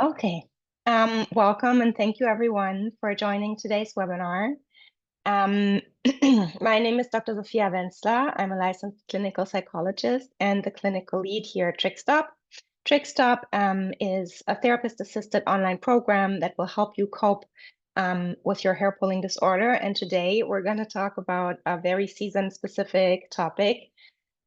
Okay. Welcome and thank you everyone for joining today's webinar. Um, my name is Dr. Sophia Wenzler. I'm a licensed clinical psychologist and the clinical lead here at TrickStop. TrickStop is a therapist-assisted online program that will help you cope with your hair pulling disorder. And today we're going to talk about a very season-specific topic,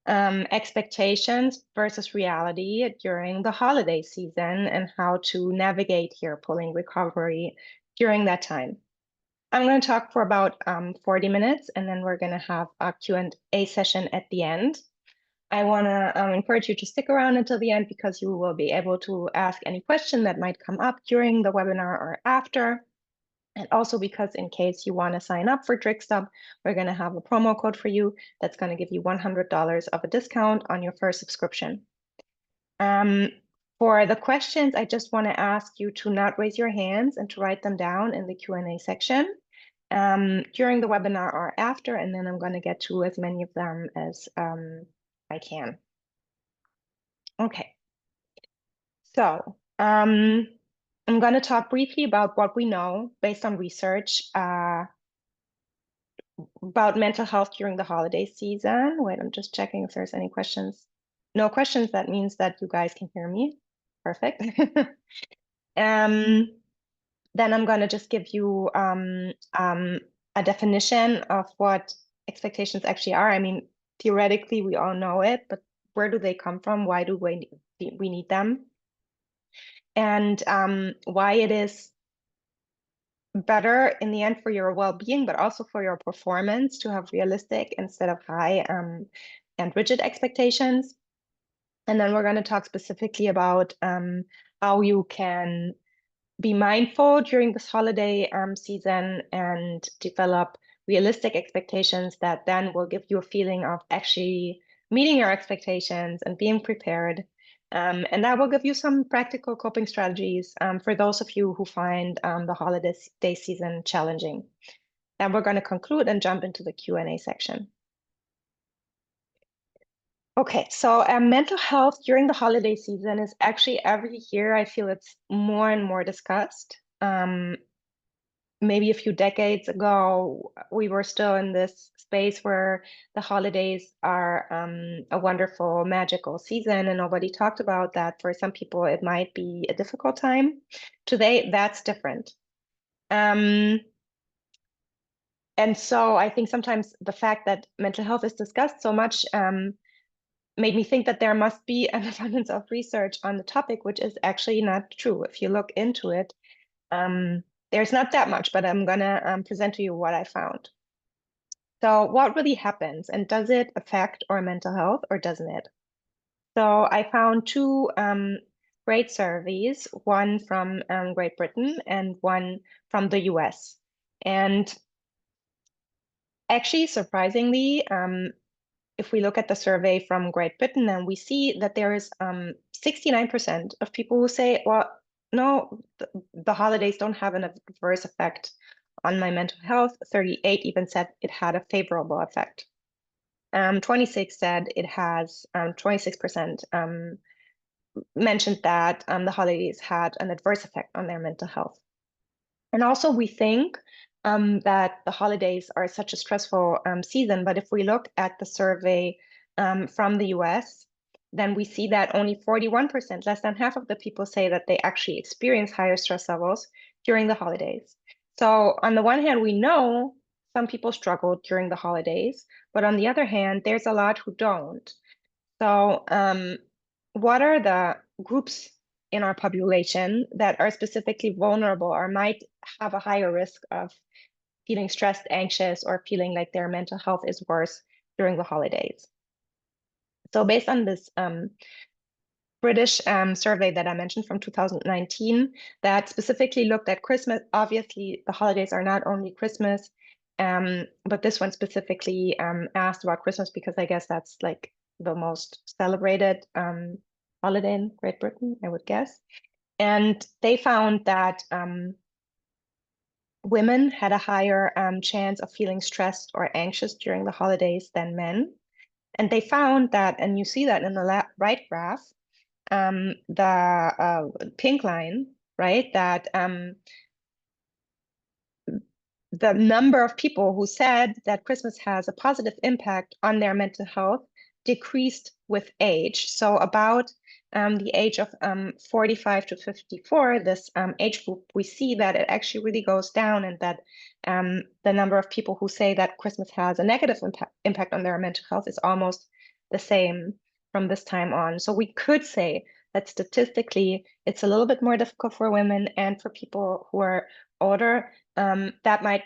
expectations versus reality during the holiday season and how to navigate hair pulling recovery during that time. I'm going to talk for about 40 minutes and then we're going to have a Q&A session at the end. I want to encourage you to stick around until the end because you will be able to ask any question that might come up during the webinar or after. And also because in case you want to sign up for TrickStop, we're going to have a promo code for you that's going to give you $100 of a discount on your first subscription. For the questions, I just want to ask you to not raise your hands and to write them down in the Q&A section during the webinar or after, and then I'm going to get to as many of them as I can. Okay, so I'm going to talk briefly about what we know based on research about mental health during the holiday season. Wait, I'm just checking if there's any questions. No questions, that means that you guys can hear me. Perfect. Then I'm going to just give you a definition of what expectations actually are. I mean, theoretically, we all know it, but where do they come from? Why do we need them? And why it is better in the end for your well-being, but also for your performance to have realistic instead of high and rigid expectations. And then we're going to talk specifically about how you can be mindful during this holiday season and develop realistic expectations that then will give you a feeling of actually meeting your expectations and being prepared. And that will give you some practical coping strategies for those of you who find the holiday season challenging. And we're going to conclude and jump into the Q&A section. Okay, so mental health during the holiday season is actually every year, I feel it's more and more discussed. Maybe a few decades ago, we were still in this space where the holidays are a wonderful, magical season, and nobody talked about that. For some people, it might be a difficult time. Today, that's different. And so I think sometimes the fact that mental health is discussed so much made me think that there must be an abundance of research on the topic, which is actually not true. If you look into it, there's not that much, but I'm gonna present to you what I found. So what really happens, and does it affect our mental health or doesn't it? So I found two great surveys, one from Great Britain and one from the US. And actually, surprisingly, if we look at the survey from Great Britain, then we see that there is 69% of people who say, well, no, the holidays don't have an adverse effect on my mental health. 38 even said it had a favorable effect. 26 said it has, 26% mentioned that the holidays had an adverse effect on their mental health. And also we think that the holidays are such a stressful season, but if we look at the survey from the US, then we see that only 41%, less than half of the people say that they actually experience higher stress levels during the holidays. So on the one hand, we know some people struggle during the holidays, but on the other hand, there's a lot who don't. So what are the groups in our population that are specifically vulnerable or might have a higher risk of feeling stressed, anxious, or feeling like their mental health is worse during the holidays? So based on this British survey that I mentioned from 2019 that specifically looked at Christmas, obviously the holidays are not only Christmas, but this one specifically asked about Christmas because I guess that's like the most celebrated holiday in Great Britain, I would guess. And they found that women had a higher chance of feeling stressed or anxious during the holidays than men. And they found that, and you see that in the right graph, the pink line right? That the number of people who said that Christmas has a positive impact on their mental health decreased with age. So about the age of 45 to 54, this age group, we see that it actually really goes down, and that the number of people who say that Christmas has a negative impact on their mental health is almost the same from this time on. So we could say that statistically, it's a little bit more difficult for women and for people who are older. That might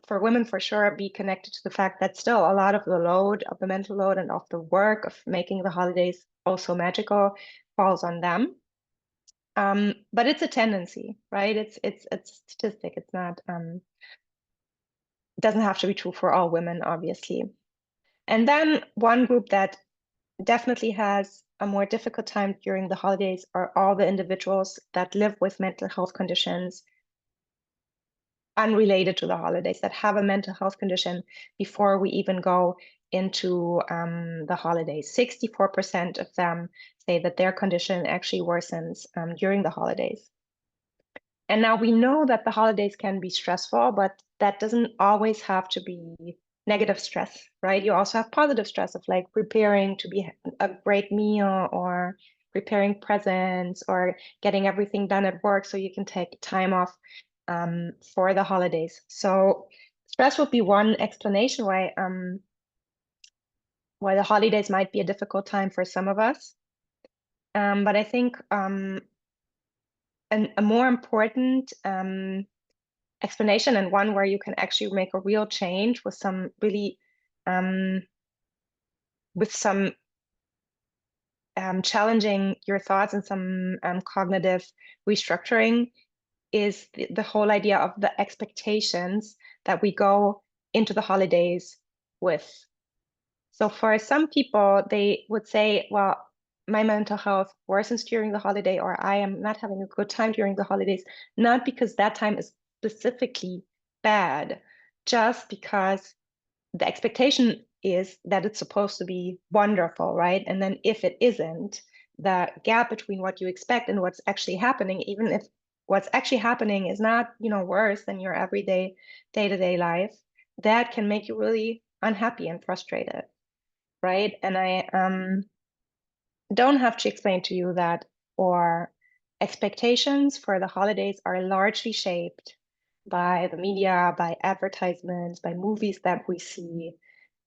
for women for sure be connected to the fact that still a lot of the load of the mental load and of the work of making the holidays also magical falls on them. But it's a tendency, right? It's a statistic. It's not doesn't have to be true for all women, obviously. And then one group that definitely has a more difficult time during the holidays are all the individuals that live with mental health conditions unrelated to the holidays, that have a mental health condition before we even go into the holidays. 64% of them say that their condition actually worsens during the holidays. And now we know that the holidays can be stressful, but that doesn't always have to be negative stress, right? You also have positive stress of like preparing to be a great meal, or preparing presents, or getting everything done at work so you can take time off for the holidays. So stress would be one explanation why the holidays might be a difficult time for some of us. But I think a more important explanation, and one where you can actually make a real change with some really challenging your thoughts and some cognitive restructuring, is the whole idea of the expectations that we go into the holidays with. So for some people, they would say, well, my mental health worsens during the holiday, or I am not having a good time during the holidays, not because that time is specifically bad, just because the expectation is that it's supposed to be wonderful, right? And then if it isn't, the gap between what you expect and what's actually happening, even if what's actually happening is not, worse than your everyday day-to-day life, that can make you really unhappy and frustrated, right? And I don't have to explain to you that our expectations for the holidays are largely shaped by the media, by advertisements, by movies that we see.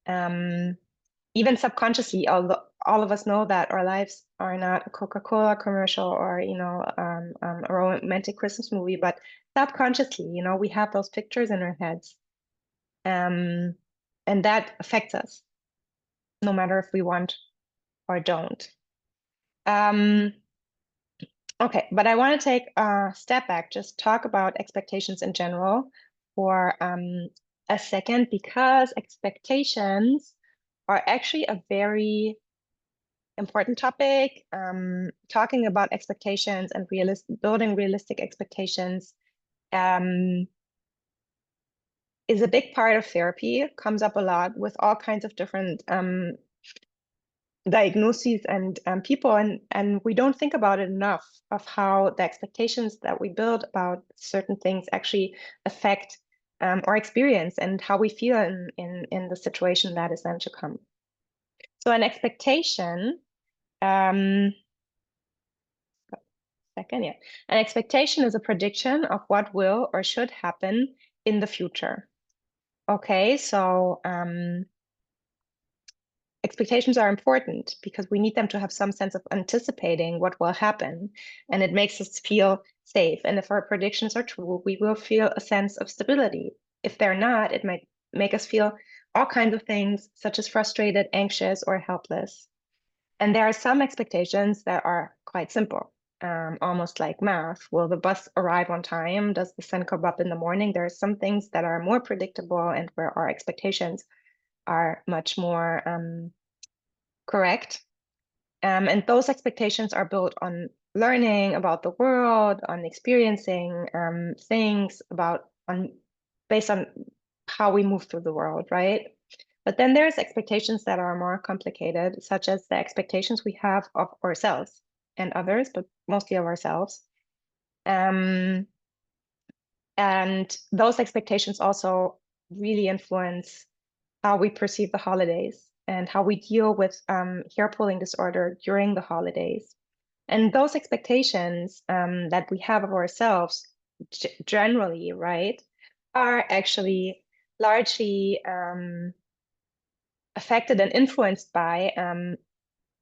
Even subconsciously, although all of us know that our lives are not a Coca-Cola commercial or, a romantic Christmas movie, but subconsciously, we have those pictures in our heads. And that affects us, no matter if we want or don't. Okay, but I want to take a step back, just talk about expectations in general for a second, because expectations are actually a very important topic. Talking about expectations and building realistic expectations is a big part of therapy. It comes up a lot with all kinds of different diagnoses and people, and we don't think about it enough, of how the expectations that we build about certain things actually affect our experience and how we feel in the situation that is then to come. So an expectation, an expectation is a prediction of what will or should happen in the future. Okay, so expectations are important because we need them to have some sense of anticipating what will happen, and it makes us feel safe. And if our predictions are true, we will feel a sense of stability. If they're not, it might make us feel all kinds of things, such as frustrated, anxious, or helpless. And there are some expectations that are quite simple, almost like math. Will the bus arrive on time? Does the sun come up in the morning? There are some things that are more predictable and where our expectations are much more correct. And those expectations are built on learning about the world, on experiencing things based on how we move through the world, right? But then there's expectations that are more complicated, such as the expectations we have of ourselves and others, but mostly of ourselves. Um, and those expectations also really influence how we perceive the holidays and how we deal with hair pulling disorder during the holidays. And those expectations that we have of ourselves generally, right, are actually largely affected and influenced by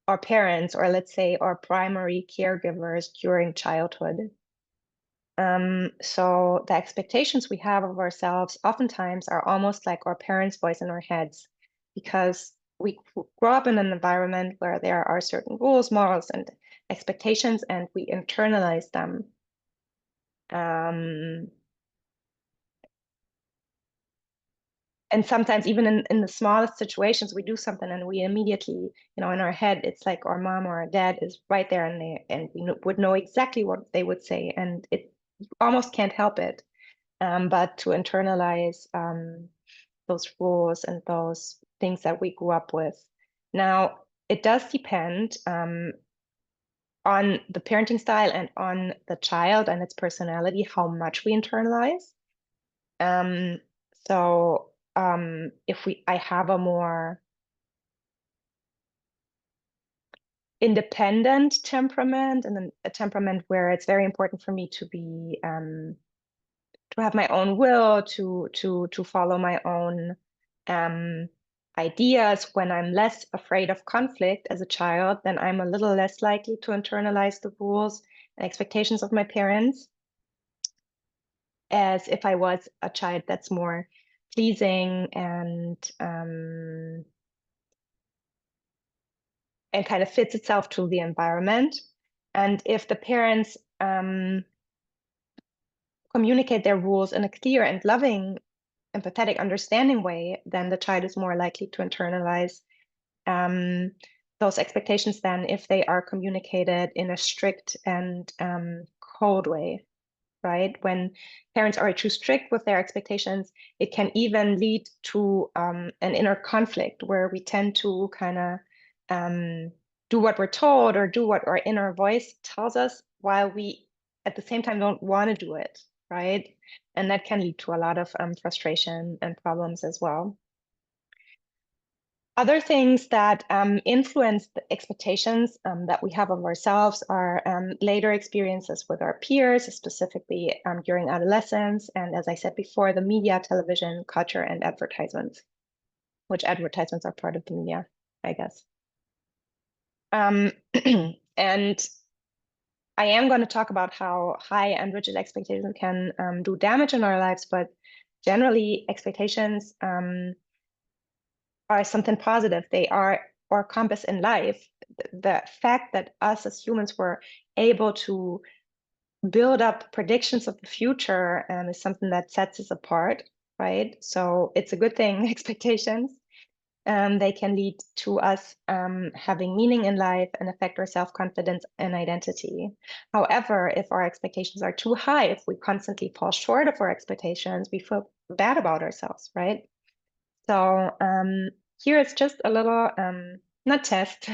our parents, or let's say our primary caregivers during childhood. So the expectations we have of ourselves oftentimes are almost like our parents' voice in our heads, because we grow up in an environment where there are certain rules, morals, and expectations, and we internalize them. And sometimes even in the smallest situations, we do something and we immediately, in our head, it's like our mom or our dad is right there, and we would know exactly what they would say, and it you almost can't help it. But to internalize those rules and those things that we grew up with. Now, it does depend on the parenting style and on the child and its personality, how much we internalize. Um, so if I have a more independent temperament, and a temperament where it's very important for me to be to have my own will, to follow my own um, ideas, when I'm less afraid of conflict as a child, then I'm a little less likely to internalize the rules and expectations of my parents, as if I was a child that's more pleasing and kind of fits itself to the environment. And if the parents communicate their rules in a clear and loving, empathetic, understanding way, then the child is more likely to internalize those expectations than if they are communicated in a strict and cold way, right? When parents are too strict with their expectations, it can even lead to an inner conflict where we tend to kind of do what we're told or do what our inner voice tells us, while we at the same time don't want to do it, right? And that can lead to a lot of frustration and problems as well. Other things that influence the expectations that we have of ourselves are later experiences with our peers, specifically during adolescence. And as I said before, the media, television, culture, and advertisements, which advertisements are part of the media, I guess. And I am going to talk about how high and rigid expectations can do damage in our lives, but generally expectations are something positive. They are our compass in life. The fact that us as humans were able to build up predictions of the future is something that sets us apart, right? So it's a good thing, expectations. They can lead to us having meaning in life and affect our self-confidence and identity. However, if our expectations are too high, if we constantly fall short of our expectations, we feel bad about ourselves, right? So here it's just a little, not test,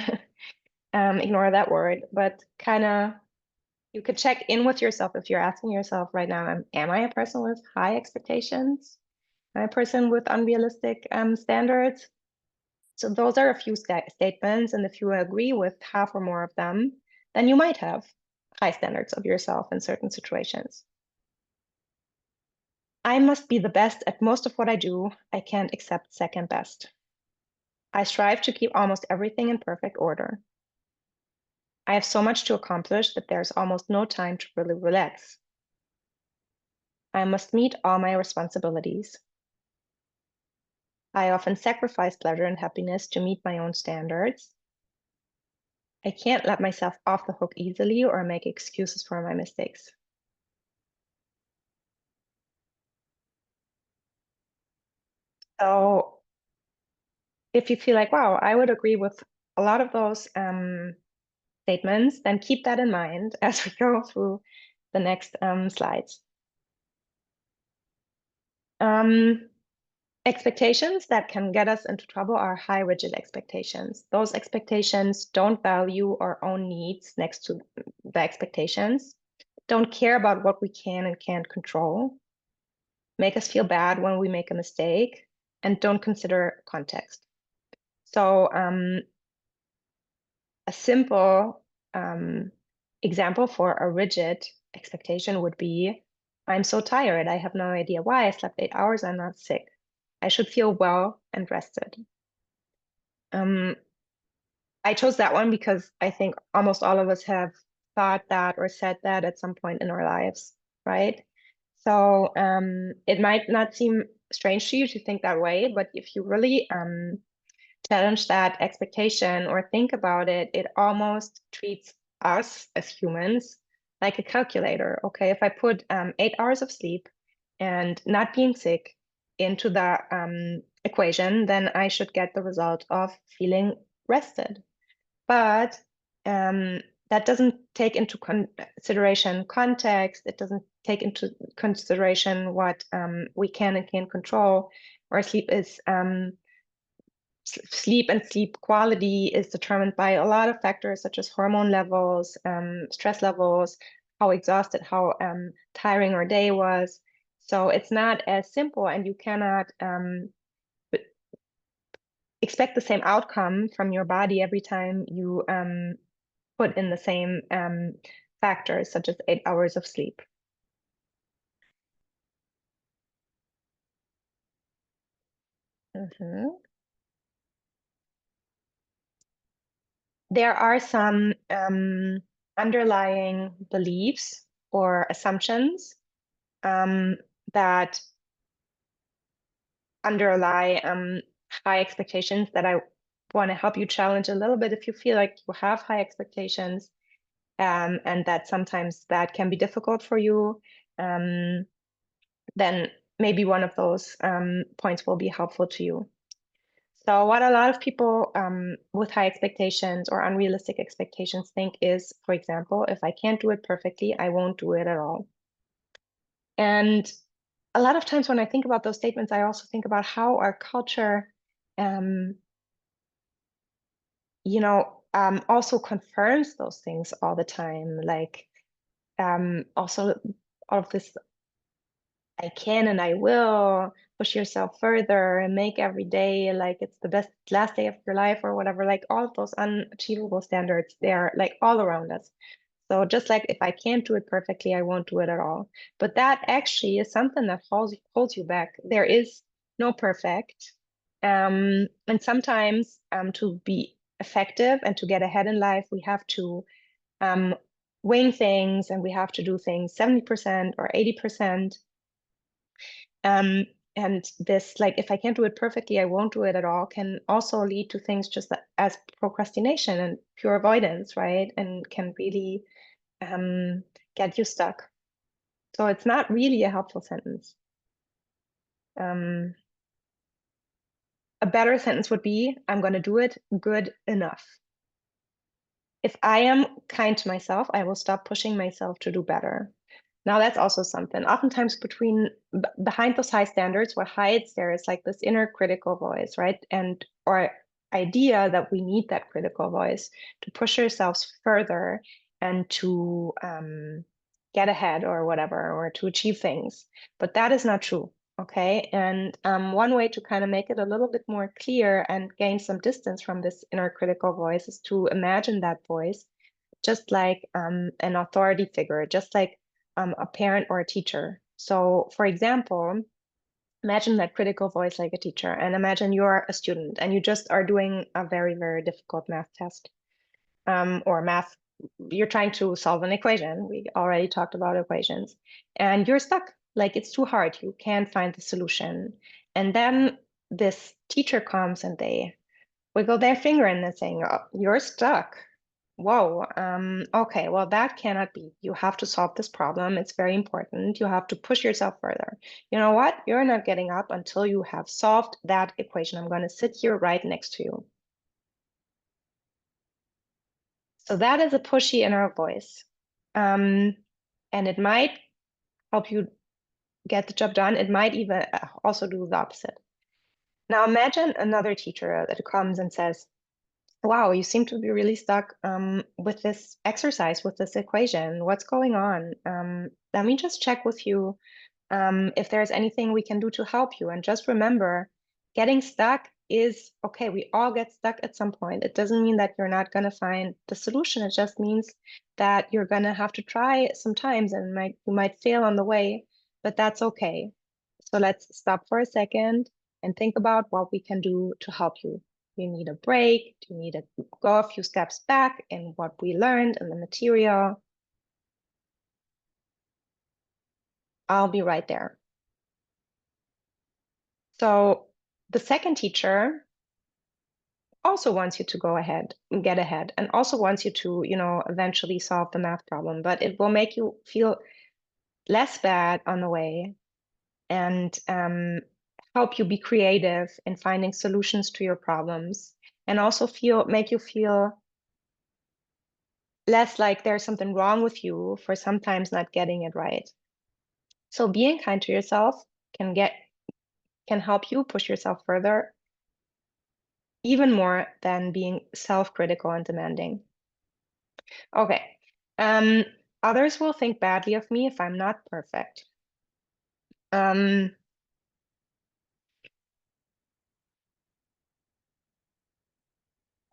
ignore that word, but kind of you could check in with yourself if you're asking yourself right now, am I a person with high expectations? Am I a person with unrealistic standards? So those are a few statements, and if you agree with half or more of them, then you might have high standards of yourself in certain situations. I must be the best at most of what I do. I can't accept second best. I strive to keep almost everything in perfect order. I have so much to accomplish that there's almost no time to really relax. I must meet all my responsibilities. I often sacrifice pleasure and happiness to meet my own standards. I can't let myself off the hook easily or make excuses for my mistakes. So if you feel like, wow, I would agree with a lot of those statements, then keep that in mind as we go through the next slides. Expectations that can get us into trouble are high rigid expectations. Those expectations don't value our own needs next to the expectations. don't care about what we can and can't control, make us feel bad when we make a mistake, and don't consider context. So a simple example for a rigid expectation would be, I'm so tired. I have no idea why. I slept 8 hours. I'm not sick. I should feel well and rested. Um, I chose that one because I think almost all of us have thought that or said that at some point in our lives, right? So it might not seem strange to you to think that way, but if you really challenge that expectation or think about it, it almost treats us as humans like a calculator. Okay, if I put 8 hours of sleep and not being sick into the equation, then I should get the result of feeling rested. But um, that doesn't take into consideration context. It doesn't take into consideration what we can and can't control. Or sleep and sleep quality is determined by a lot of factors such as hormone levels, stress levels, how exhausted, how tiring our day was. So it's not as simple, and you cannot expect the same outcome from your body every time you put in the same factors, such as 8 hours of sleep. Mhm. There are some underlying beliefs or assumptions um, that underlie high expectations that I want to help you challenge a little bit if you feel like you have high expectations and that sometimes that can be difficult for you. Um, then maybe one of those points will be helpful to you. So what a lot of people with high expectations or unrealistic expectations think is, for example, if I can't do it perfectly, I won't do it at all. And a lot of times when I think about those statements, I also think about how our culture, um, also confirms those things all the time. Like also all of this I can and I will push yourself further and make every day like it's the best last day of your life or whatever. Like all of those unachievable standards, they're like all around us. So just like if I can't do it perfectly, I won't do it at all. But that actually is something that holds you back. There is no perfect. And sometimes to be effective and to get ahead in life, we have to um, wing things and we have to do things 70% or 80%. Um, and this, like, if I can't do it perfectly, I won't do it at all, can also lead to things just as procrastination and pure avoidance, right? And can really get you stuck. So it's not really a helpful sentence. Um, a better sentence would be, I'm going to do it good enough. If I am kind to myself, I will stop pushing myself to do better. Now that's also something. Oftentimes behind those high standards, what hides there is like this inner critical voice, right? And or idea that we need that critical voice to push ourselves further and to get ahead or whatever, or to achieve things. But that is not true. Okay. And one way to kind of make it a little bit more clear and gain some distance from this inner critical voice is to imagine that voice just like an authority figure, just like a parent or a teacher. So, for example, imagine that critical voice like a teacher, and imagine you're a student and you just are doing a very, very difficult math test or math. You're trying to solve an equation. We already talked about equations, and you're stuck. Like it's too hard. You can't find the solution. And then this teacher comes and they wiggle their finger and they're saying, oh, you're stuck. Whoa, okay, well, that cannot be. You have to solve this problem. It's very important. You have to push yourself further. You know what? You're not getting up until you have solved that equation. I'm going to sit here right next to you. So that is a pushy inner voice. Um, and it might help you get the job done. It might even also do the opposite. Now imagine another teacher that comes and says, Wow, you seem to be really stuck with this exercise, with this equation. What's going on? Let me just check with you if there's anything we can do to help you. And just remember, getting stuck is okay. We all get stuck at some point. It doesn't mean that you're not going to find the solution. It just means that you're going to have to try sometimes and you might fail on the way, but that's okay. So let's stop for a second and think about what we can do to help you. Do you need a break? Do you need to go a few steps back in what we learned in the material? I'll be right there. So the second teacher also wants you to go ahead and get ahead and also wants you to, eventually solve the math problem, but it will make you feel less bad on the way and help you be creative in finding solutions to your problems and also make you feel less like there's something wrong with you for sometimes not getting it right. So being kind to yourself can help you push yourself further even more than being self-critical and demanding. Okay. Um, Others will think badly of me if I'm not perfect. Um,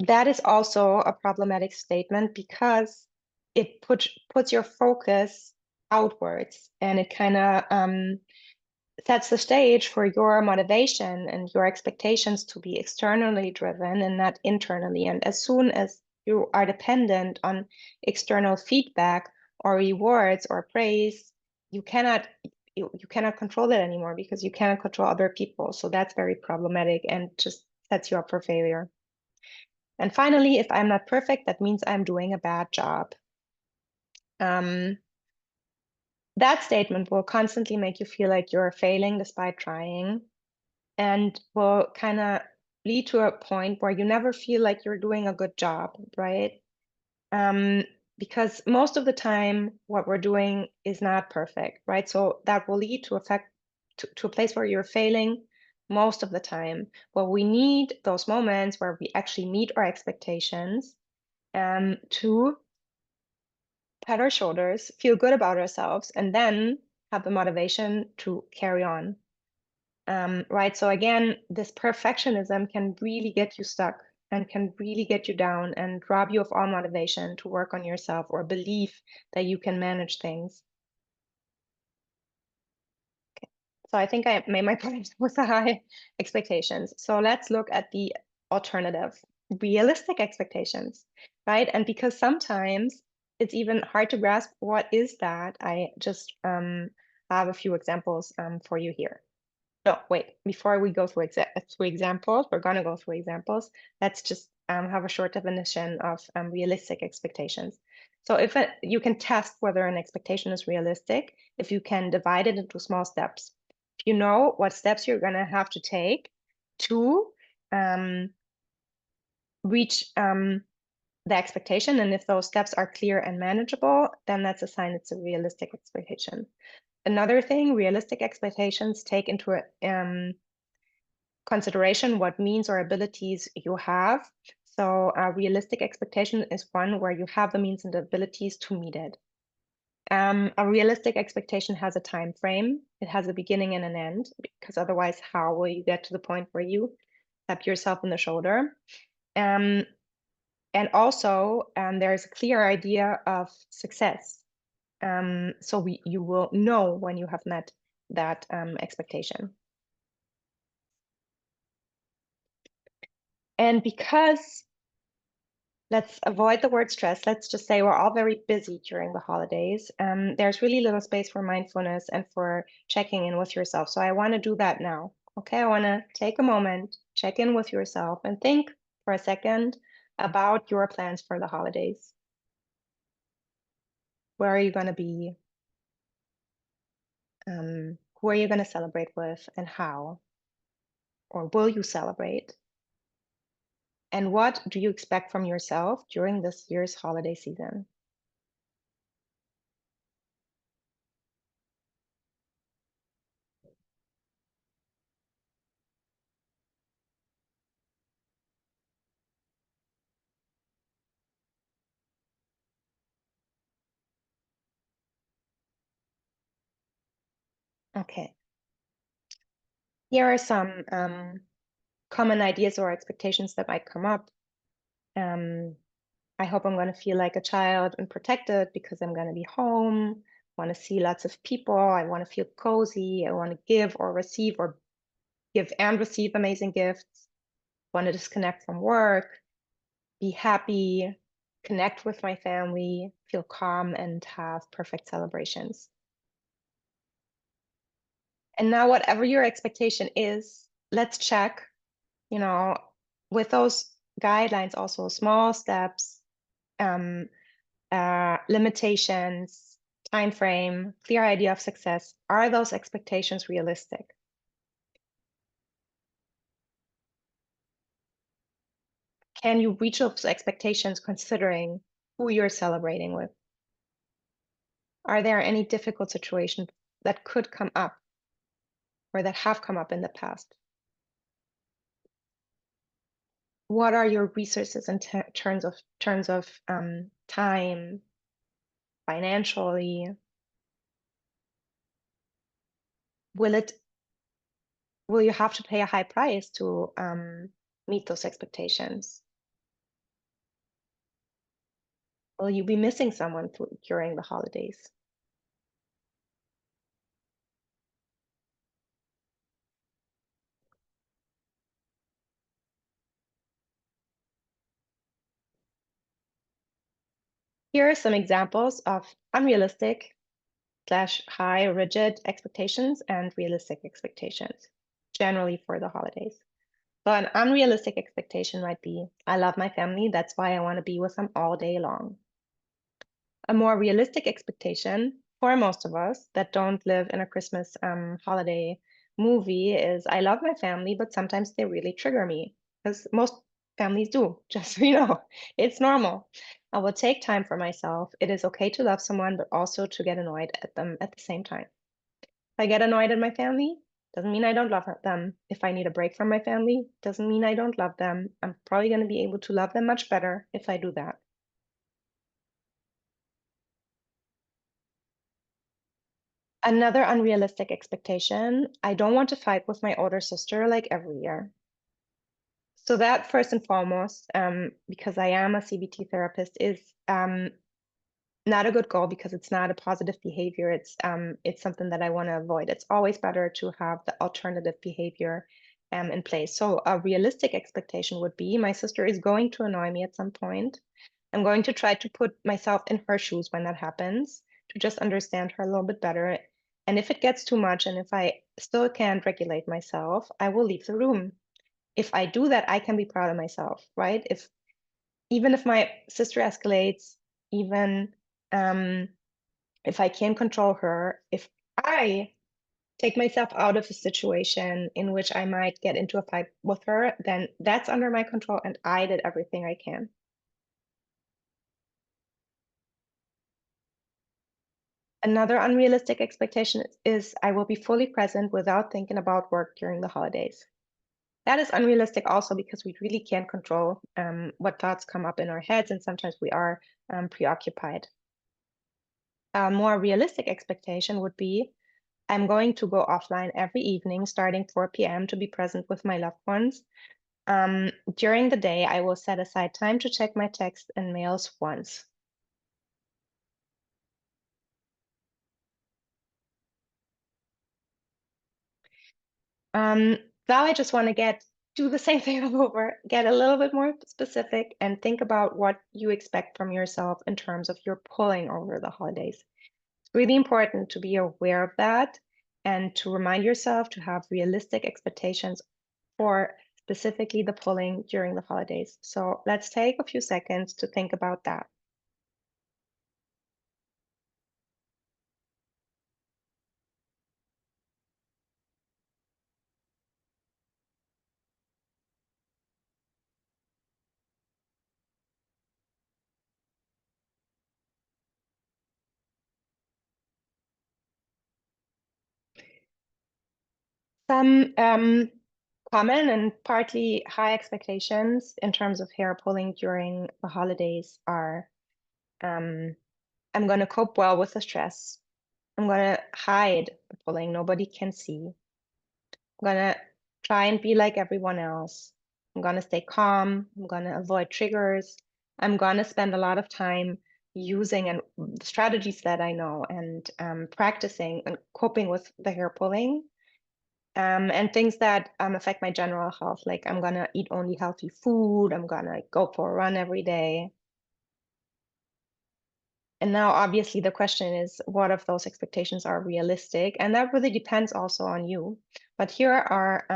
that is also a problematic statement because it puts your focus outwards and it kind of sets the stage for your motivation and your expectations to be externally driven and not internally. And as soon as you are dependent on external feedback or rewards or praise, you cannot you cannot control that anymore because you cannot control other people. So that's very problematic and just sets you up for failure. And finally, if I'm not perfect, that means I'm doing a bad job. Um, that statement will constantly make you feel like you're failing despite trying and will kind of lead to a point where you never feel like you're doing a good job, right? Um, because most of the time, what we're doing is not perfect, right? So that will lead to a place where you're failing most of the time. Well, we need those moments where we actually meet our expectations to pat our shoulders, feel good about ourselves, and then have the motivation to carry on. Right. So again, this perfectionism can really get you stuck and can really get you down and rob you of all motivation to work on yourself or belief that you can manage things. So I think I made my point with the high expectations. So let's look at the alternative, realistic expectations, right? And because sometimes it's even hard to grasp what is that, I just have a few examples for you here. No, wait, before we go through examples, we're going to go through examples. Let's just have a short definition of realistic expectations. So you can test whether an expectation is realistic if you can divide it into small steps. If you know what steps you're going to have to take to um, reach the expectation, and if those steps are clear and manageable, then that's a sign it's a realistic expectation. Another thing, realistic expectations take into consideration what means or abilities you have. So a realistic expectation is one where you have the means and the abilities to meet it. A realistic expectation has a time frame. It has a beginning and an end, because otherwise, how will you get to the point where you tap yourself in the shoulder? Um, and also, there's a clear idea of success. So you will know when you have met that expectation. And because let's avoid the word stress. Let's just say we're all very busy during the holidays. There's really little space for mindfulness and for checking in with yourself. So I want to do that now. Okay, I want to take a moment, check in with yourself, and think for a second about your plans for the holidays. Where are you going to be? Who are you going to celebrate with and how? Or will you celebrate? And what do you expect from yourself during this year's holiday season? Okay. Here are some common ideas or expectations that might come up. I hope I'm going to feel like a child and protected because I'm going to be home. I want to see lots of people. I want to feel cozy. I want to give or receive or give and receive amazing gifts. I want to disconnect from work, be happy, connect with my family, feel calm, and have perfect celebrations. And now, whatever your expectation is, let's check, you know, with those guidelines, also small steps, um, limitations, time frame, clear idea of success. Are those expectations realistic? Can you reach those expectations considering who you're celebrating with? Are there any difficult situations that could come up or that have come up in the past? What are your resources in terms of time, financially? Will it will you have to pay a high price to meet those expectations? Will you be missing someone during the holidays? Here are some examples of unrealistic slash high rigid expectations and realistic expectations, generally for the holidays. So an unrealistic expectation might be, I love my family, that's why I want to be with them all day long. A more realistic expectation for most of us that don't live in a Christmas holiday movie is I love my family, but sometimes they really trigger me, because most families do, just so you know. It's normal. I will take time for myself. It is okay to love someone, but also to get annoyed at them at the same time. If I get annoyed at my family, doesn't mean I don't love them. If I need a break from my family, doesn't mean I don't love them. I'm probably going to be able to love them much better if I do that. Another unrealistic expectation, I don't want to fight with my older sister like every year. So that first and foremost, because I am a CBT therapist, is not a good goal because it's not a positive behavior. It's something that I want to avoid. It's always better to have the alternative behavior in place. So a realistic expectation would be my sister is going to annoy me at some point. I'm going to try to put myself in her shoes when that happens, to just understand her a little bit better. And if it gets too much and if I still can't regulate myself, I will leave the room. If I do that, I can be proud of myself, right? Even if my sister escalates, even um, if I can't control her, if I take myself out of a situation in which I might get into a fight with her, then that's under my control and I did everything I can. Another unrealistic expectation is I will be fully present without thinking about work during the holidays. That is unrealistic also because we really can't control what thoughts come up in our heads, and sometimes we are preoccupied. A more realistic expectation would be I'm going to go offline every evening starting 4 p.m. to be present with my loved ones. During the day, I will set aside time to check my texts and mails once. Um, Now I just want to do the same thing all over, get a little bit more specific and think about what you expect from yourself in terms of your pulling over the holidays. It's really important to be aware of that and to remind yourself to have realistic expectations for specifically the pulling during the holidays. So let's take a few seconds to think about that. Some common and partly high expectations in terms of hair pulling during the holidays are I'm going to cope well with the stress. I'm gonna hide the pulling. Nobody can see. I'm gonna try and be like everyone else. I'm gonna stay calm. I'm gonna avoid triggers. I'm gonna spend a lot of time using and the strategies that I know and practicing and coping with the hair pulling. And things that affect my general health, like I'm gonna eat only healthy food. I'm gonna go for a run every day. And now, obviously, the question is, what of those expectations are realistic? And that really depends also on you. But here are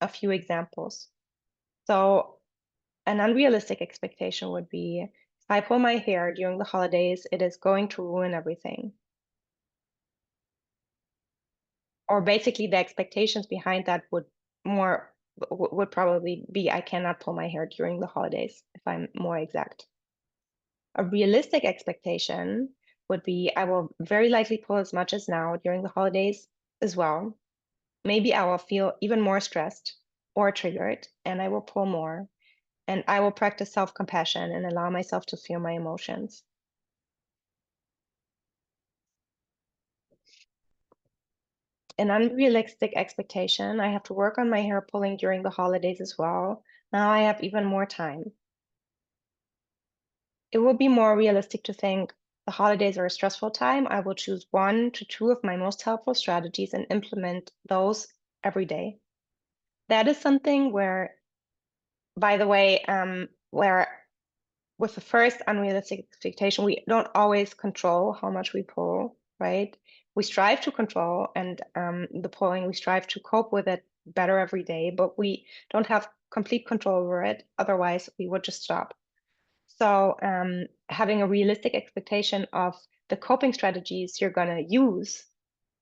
a few examples. So, an unrealistic expectation would be if I pull my hair during the holidays, it is going to ruin everything. Or basically, the expectations behind that would probably be I cannot pull my hair during the holidays, if I'm more exact. A realistic expectation would be I will very likely pull as much as now during the holidays as well. Maybe I will feel even more stressed or triggered, and I will pull more. And I will practice self-compassion and allow myself to feel my emotions. An unrealistic expectation, I have to work on my hair pulling during the holidays as well. Now I have even more time. It would be more realistic to think the holidays are a stressful time. I will choose 1 to 2 of my most helpful strategies and implement those every day. That is something where, by the way, where with the first unrealistic expectation, we don't always control how much we pull, right? We strive to control and the pulling, we strive to cope with it better every day, but we don't have complete control over it. Otherwise, we would just stop. So having a realistic expectation of the coping strategies you're going to use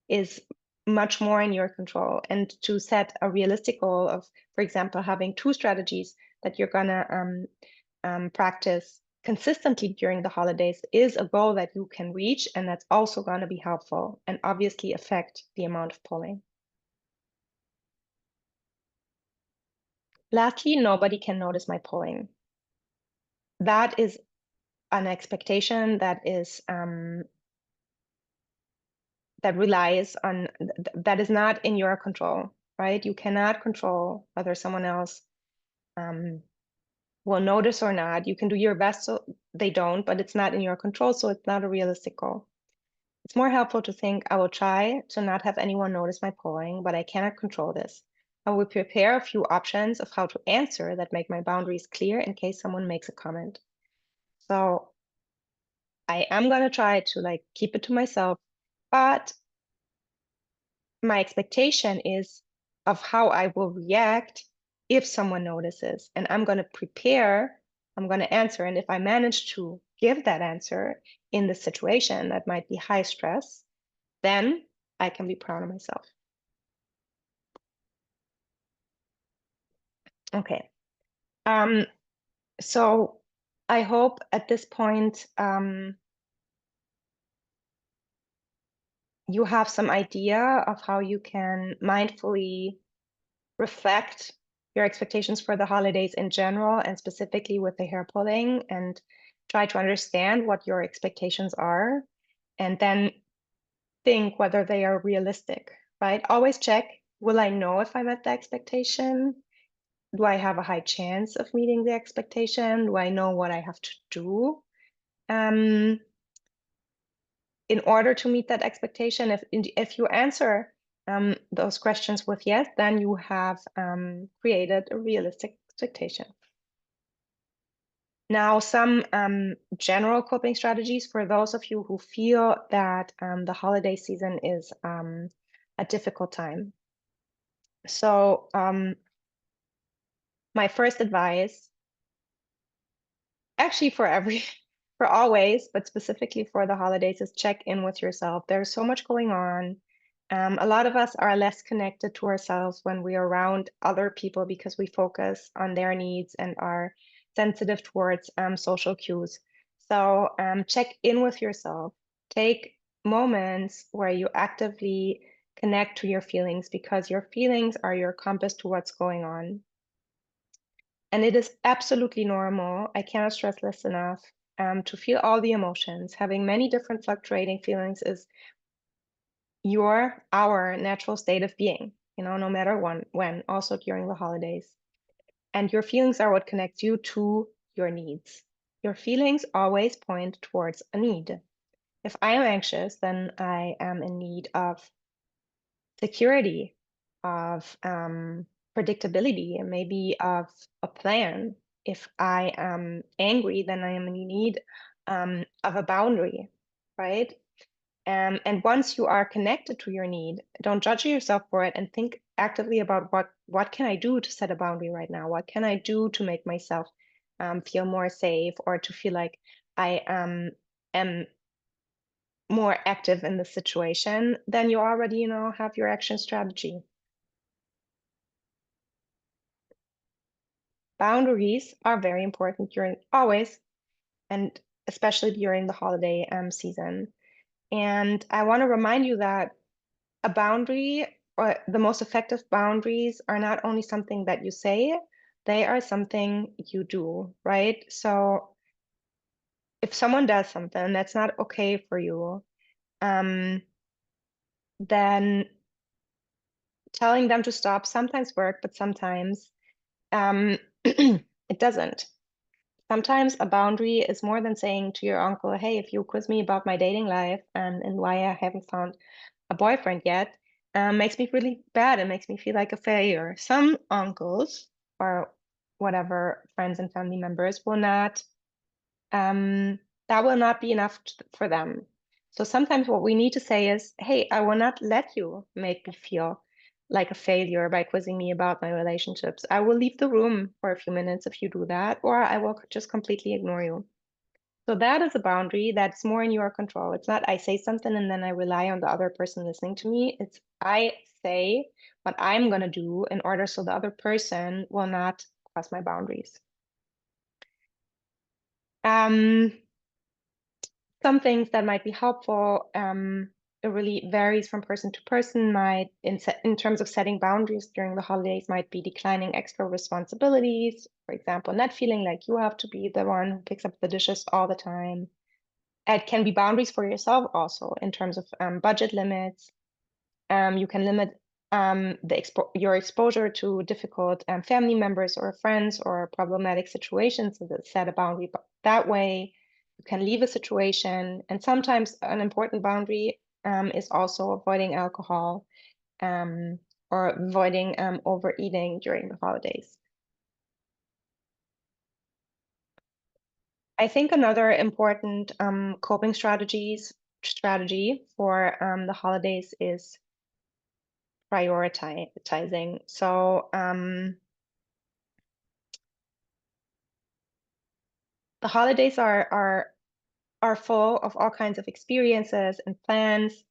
is much more in your control. And to set a realistic goal of, for example, having 2 strategies that you're going to practice consistently during the holidays is a goal that you can reach, and that's also going to be helpful and obviously affect the amount of pulling. Lastly, nobody can notice my pulling. That is an expectation that is that relies on that is not in your control, right? You cannot control whether someone else will notice or not. You can do your best so they don't, but it's not in your control, so it's not a realistic goal. It's more helpful to think I will try to not have anyone notice my pulling, but I cannot control this. I will prepare a few options of how to answer that make my boundaries clear in case someone makes a comment. So I am gonna try to like keep it to myself, but my expectation is of how I will react if someone notices. And I'm going to prepare, I'm going to answer. And if I manage to give that answer in the situation that might be high stress, then I can be proud of myself. Okay. So I hope at this point you have some idea of how you can mindfully reflect your expectations for the holidays in general and specifically with the hair pulling and try to understand what your expectations are and then think whether they are realistic, right? Always check, will I know if I met the expectation? Do I have a high chance of meeting the expectation? Do I know what I have to do? In order to meet that expectation, if you answer those questions with yes, then you have created a realistic expectation. Now, some general coping strategies for those of you who feel that the holiday season is a difficult time. So my first advice, actually for always, but specifically for the holidays, is check in with yourself. There's so much going on. A lot of us are less connected to ourselves when we're around other people because we focus on their needs and are sensitive towards social cues. So check in with yourself. Take moments where you actively connect to your feelings because your feelings are your compass to what's going on. And it is absolutely normal. I cannot stress this enough. To feel all the emotions, having many different fluctuating feelings is our natural state of being, no matter when, also during the holidays. And your feelings are what connects you to your needs. Your feelings always point towards a need. If I am anxious, then I am in need of security, of predictability, and maybe of a plan. If I am angry, then I am in need of a boundary, right? And once you are connected to your need, don't judge yourself for it and think actively about what can I do to set a boundary right now? What can I do to make myself feel more safe or to feel like I am more active in the situation? Then you already, have your action strategy. Boundaries are very important during always, and especially during the holiday season. And I want to remind you that a boundary or the most effective boundaries are not only something that you say, they are something you do, right? So if someone does something that's not okay for you, um, then telling them to stop sometimes work, but sometimes it doesn't. Sometimes a boundary is more than saying to your uncle, hey, if you quiz me about my dating life and why I haven't found a boyfriend yet, makes me really bad. It makes me feel like a failure. Some uncles or whatever friends and family members will not, that will not be enough for them. So sometimes what we need to say is, hey, I will not let you make me feel like a failure by quizzing me about my relationships. I will leave the room for a few minutes if you do that, or I will just completely ignore you. So that is a boundary that's more in your control. It's not I say something and then I rely on the other person listening to me. It's I say what I'm going to do in order so the other person will not cross my boundaries. Um, some things that might be helpful, it really varies from person to person, might in terms of setting boundaries during the holidays, might be declining extra responsibilities. For example, not feeling like you have to be the one who picks up the dishes all the time. It can be boundaries for yourself also in terms of budget limits. You can limit your exposure to difficult family members or friends or problematic situations, so that set a boundary that way. You can leave a situation, and sometimes an important boundary is also avoiding alcohol um, or avoiding overeating during the holidays. I think another important coping strategy for the holidays is prioritizing. So the holidays are full of all kinds of experiences and plans.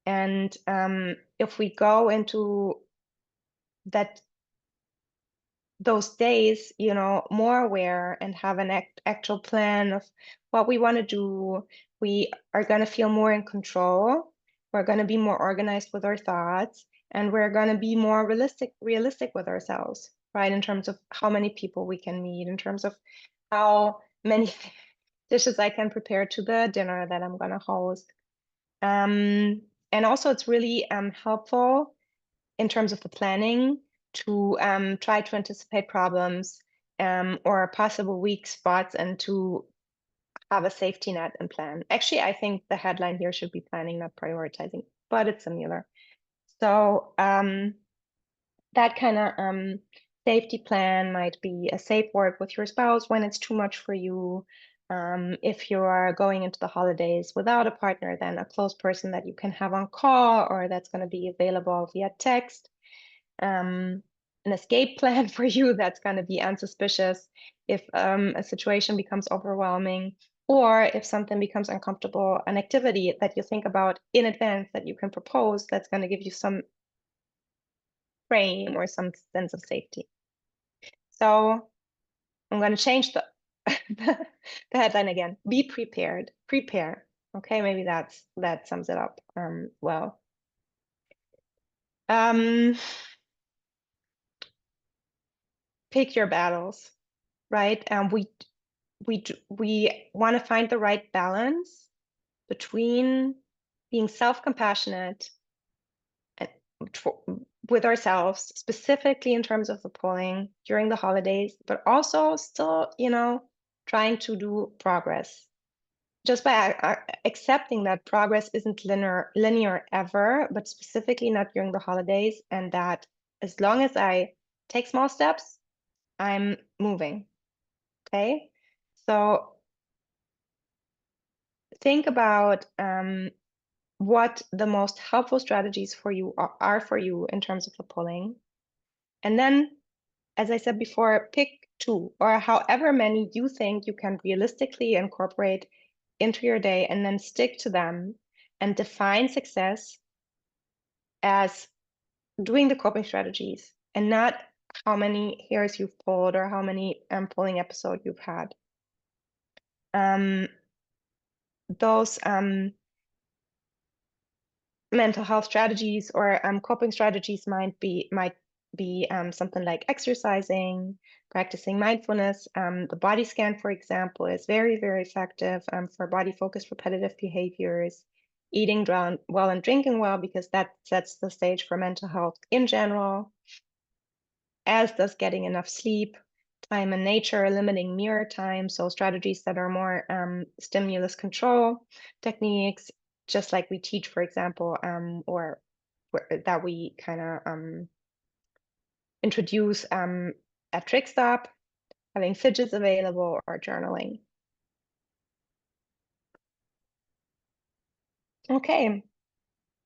And if we go into that those days, more aware and have an actual plan of what we want to do, we are going to feel more in control. We're going to be more organized with our thoughts, and we're going to be more realistic with ourselves, right? In terms of how many people we can meet, in terms of how many dishes I can prepare to the dinner that I'm going to host. And also, it's really helpful in terms of the planning to try to anticipate problems or possible weak spots and to have a safety net and plan. Actually, I think the headline here should be planning, not prioritizing, but it's similar. So that kind of safety plan might be a safe word with your spouse when it's too much for you. If you are going into the holidays without a partner, then a close person that you can have on call or that's going to be available via text. An escape plan for you that's going to be unsuspicious if a situation becomes overwhelming, or if something becomes uncomfortable, an activity that you think about in advance that you can propose that's going to give you some frame or some sense of safety. So I'm going to change the the headline again. Be prepared. Prepare. Okay, maybe that sums it up well. Pick your battles, right? And we want to find the right balance between being self-compassionate with ourselves, specifically in terms of the polling during the holidays, but also still, trying to do progress. Just by accepting that progress isn't linear ever, but specifically not during the holidays, and that as long as I take small steps, I'm moving. Okay. So think about what the most helpful strategies for you are for you in terms of the polling. And then, as I said before, pick two or however many you think you can realistically incorporate into your day, and then stick to them and define success as doing the coping strategies and not how many hairs you've pulled or how many polling episodes you've had. Those mental health strategies or coping strategies might be something like exercising, practicing mindfulness. The body scan, for example, is very, very effective for body-focused repetitive behaviors. Eating well and drinking well, because that sets the stage for mental health in general, as does getting enough sleep, time in nature, limiting mirror time, so strategies that are more stimulus control techniques, just like we teach, for example, or that we kind of introduce at TrickStop, having fidgets available, or journaling. Okay,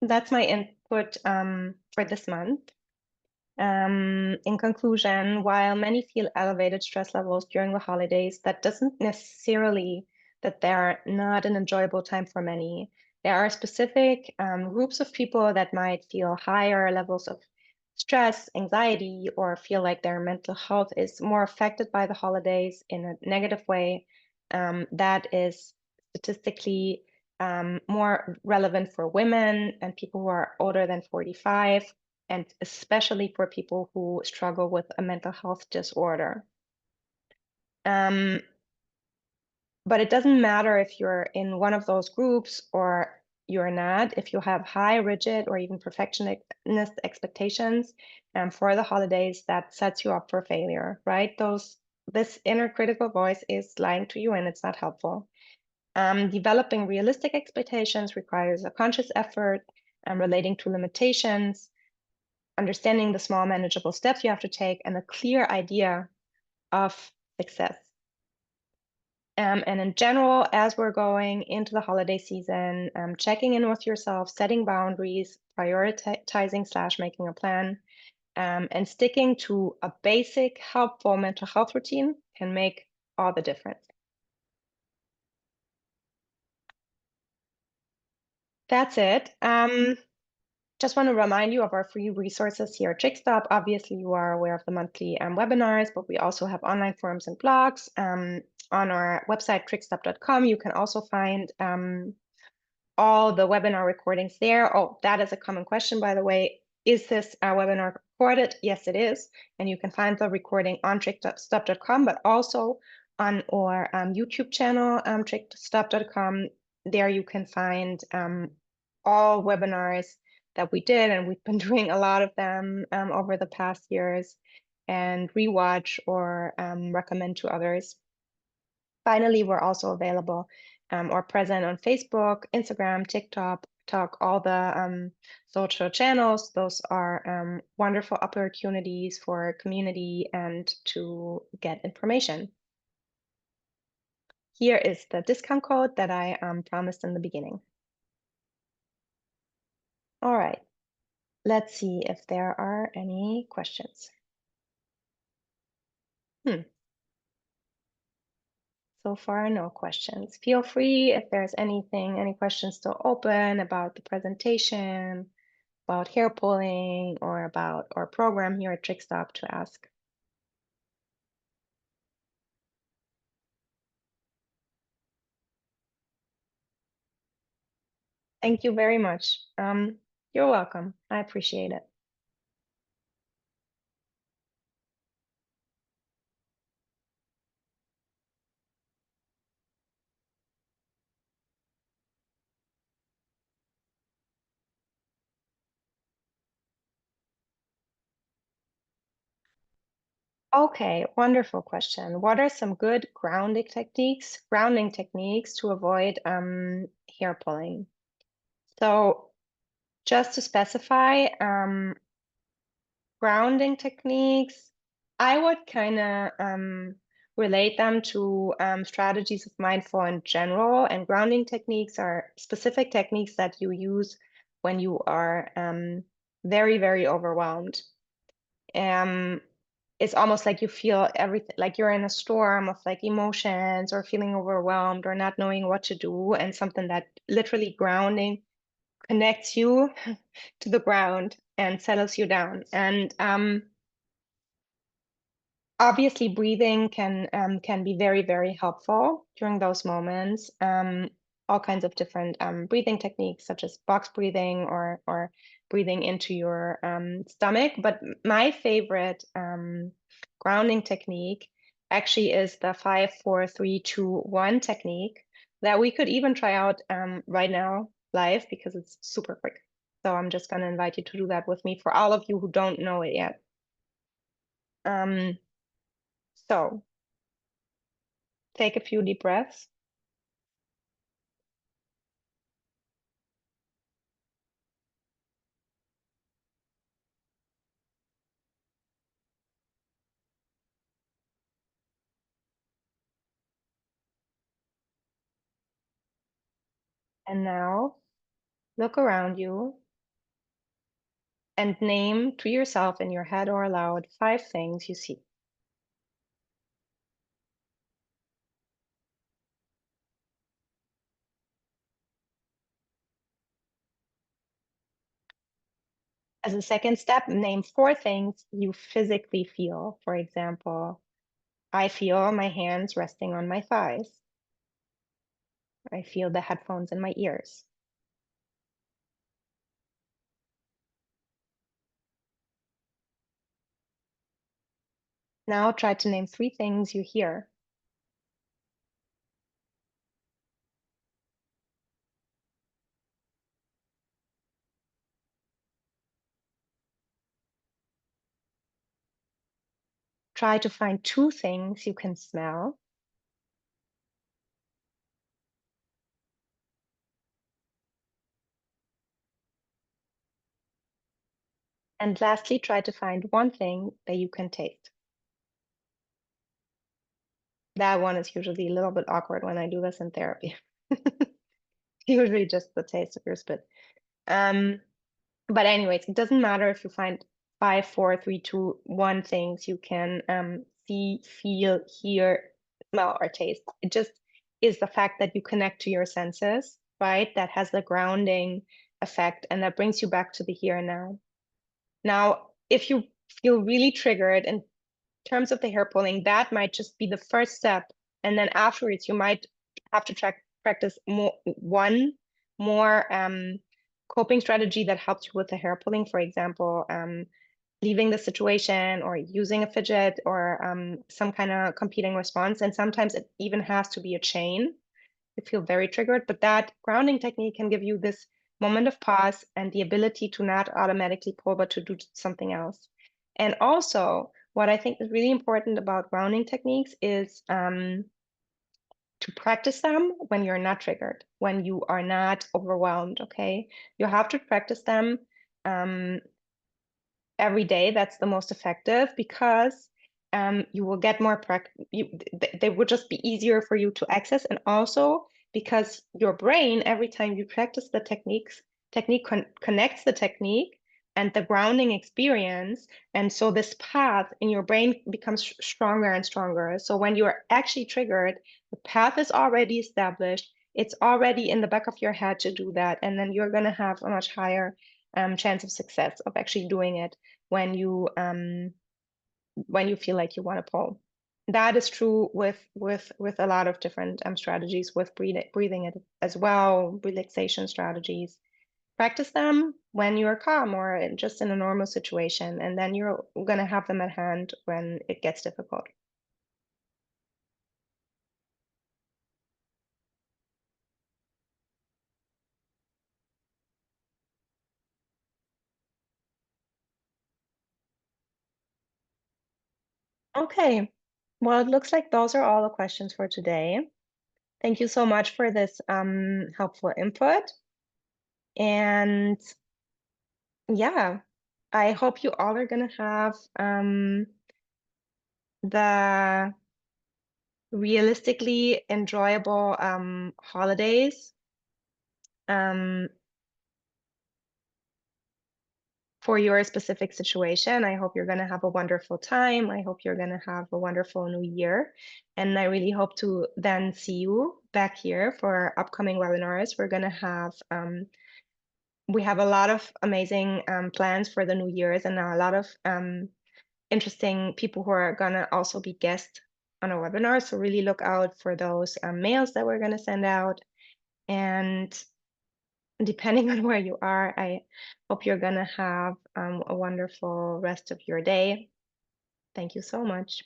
that's my input for this month. In conclusion, while many feel elevated stress levels during the holidays, that doesn't necessarily that they're not an enjoyable time for many. There are specific groups of people that might feel higher levels of stress, anxiety, or feel like their mental health is more affected by the holidays in a negative way. That is statistically more relevant for women and people who are older than 45, and especially for people who struggle with a mental health disorder. But it doesn't matter if you're in one of those groups or you're not. If you have high, rigid, or even perfectionist expectations for the holidays, that sets you up for failure, right? This inner critical voice is lying to you, and it's not helpful. Developing realistic expectations requires a conscious effort relating to limitations, understanding the small manageable steps you have to take, and a clear idea of success. And in general, as we're going into the holiday season, checking in with yourself, setting boundaries, prioritizing / making a plan, and sticking to a basic, helpful mental health routine can make all the difference. That's it. Just want to remind you of our free resources here at TrickStop. Obviously, you are aware of the monthly webinars, but we also have online forums and blogs. On our website, trickstop.com, you can also find all the webinar recordings there. Oh, that is a common question, by the way. Is this webinar recorded? Yes, it is. And you can find the recording on trickstop.com, but also on our YouTube channel, trickstop.com. There you can find all webinars that we did, and we've been doing a lot of them over the past years, and rewatch or recommend to others. Finally, we're also available or present on Facebook, Instagram, TikTok, all the social channels. Those are wonderful opportunities for community and to get information. Here is the discount code that I promised in the beginning. All right, let's see if there are any questions. So far, no questions. Feel free if there's any questions still open about the presentation, about hair pulling, or about our program here at TrickStop to ask. Thank you very much. You're welcome. I appreciate it. Okay, wonderful question. What are some good grounding techniques to avoid hair pulling? So just to specify, grounding techniques, I would kind of relate them to strategies of mindful in general, and grounding techniques are specific techniques that you use when you are very, very overwhelmed. Um, it's almost like you feel everything, like you're in a storm of like emotions or feeling overwhelmed or not knowing what to do, and something that literally grounding connects you to the ground and settles you down. And obviously, breathing can be very, very helpful during those moments. All kinds of different breathing techniques, such as box breathing or breathing into your stomach. But my favorite grounding technique actually is the 5, 4, 3, 2, 1 technique that we could even try out right now live because it's super quick. So I'm just going to invite you to do that with me for all of you who don't know it yet. Um, so take a few deep breaths. And now look around you and name to yourself in your head or aloud 5 things you see. As a second step, name 4 things you physically feel. For example, I feel my hands resting on my thighs. I feel the headphones in my ears. Now try to name 3 things you hear. Try to find 2 things you can smell. And lastly, try to find 1 thing that you can taste. That one is usually a little bit awkward when I do this in therapy. Usually just the taste of your spit. Um, but anyways, it doesn't matter if you find 5, 4, 3, 2, 1 things you can see, feel, hear, smell, or taste. It just is the fact that you connect to your senses, right? That has the grounding effect and that brings you back to the here and now. Now, if you feel really triggered in terms of the hair pulling, that might just be the first step. And then afterwards, you might have to practice one more coping strategy that helps you with the hair pulling. For example, leaving the situation or using a fidget or some kind of competing response. And sometimes it even has to be a chain. You feel very triggered, but that grounding technique can give you this moment of pause and the ability to not automatically pull, but to do something else. And also, what I think is really important about grounding techniques is to practice them when you're not triggered, when you are not overwhelmed. Okay, you have to practice them um, every day. That's the most effective because you will get more practice. They will just be easier for you to access, and also because your brain, every time you practice the technique connects the technique and the grounding experience, and so this path in your brain becomes stronger and stronger. So when you are actually triggered, the path is already established. It's already in the back of your head to do that, and then you're going to have a much higher chance of success of actually doing it when you feel like you want to pull. That is true with a lot of different strategies with breathing as well, relaxation strategies. Practice them when you're calm or just in a normal situation, and then you're gonna have them at hand when it gets difficult. Okay. Well, it looks like those are all the questions for today. Thank you so much for this helpful input. And yeah, I hope you all are going to have the realistically enjoyable holidays um, for your specific situation. I hope you're going to have a wonderful time. I hope you're going to have a wonderful new year. And I really hope to then see you back here for our upcoming webinars. We have a lot of amazing plans for the new year's and a lot of interesting people who are going to also be guests on our webinar. So really look out for those mails that we're going to send out. And depending on where you are, I hope you're going to have a wonderful rest of your day. Thank you so much.